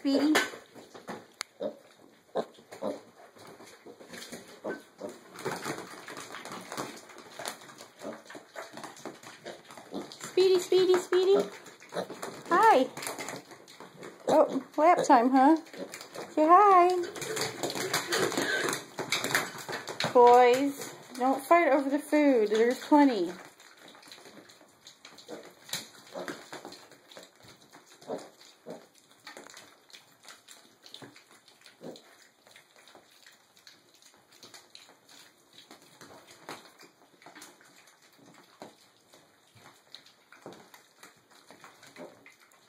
Speedy. Speedy, Speedy, Speedy. Hi. Oh, lap time, huh? Say hi. Boys, don't fight over the food. There's plenty.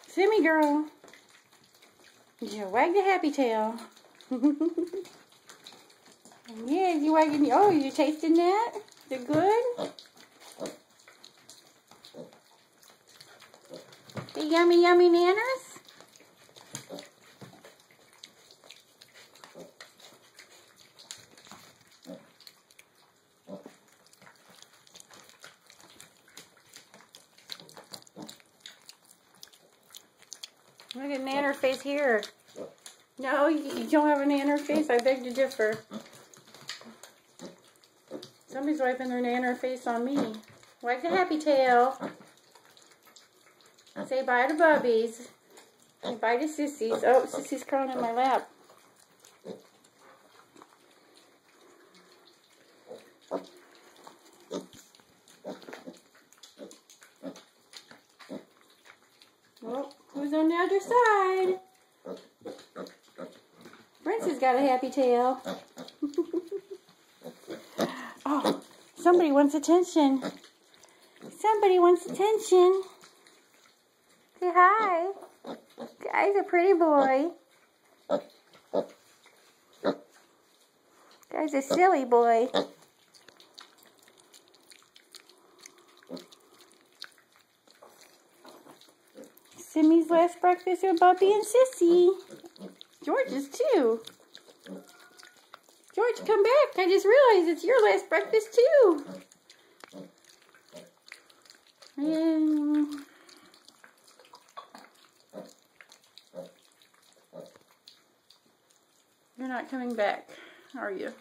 Simmy girl. Yeah, wag the happy tail. Yeah, you wagging. Oh, you tasting that? Is it good? The yummy, yummy nanas? Look at nanner face here. No, you don't have a nanner face. I beg to differ. Somebody's wiping their nanner face on me. Wag the happy tail. Say bye to Bubbies. Say bye to Sissies. Oh, Sissy's crawling in my lap. Well, who's on the other side? Prince has got a happy tail. Oh, somebody wants attention. Somebody wants attention. Say hi. Guy's a pretty boy. Guy's a silly boy. Simmy's last breakfast with Bubby and Sissy. George's too. George, come back. I just realized it's your last breakfast too. You're not coming back, are you?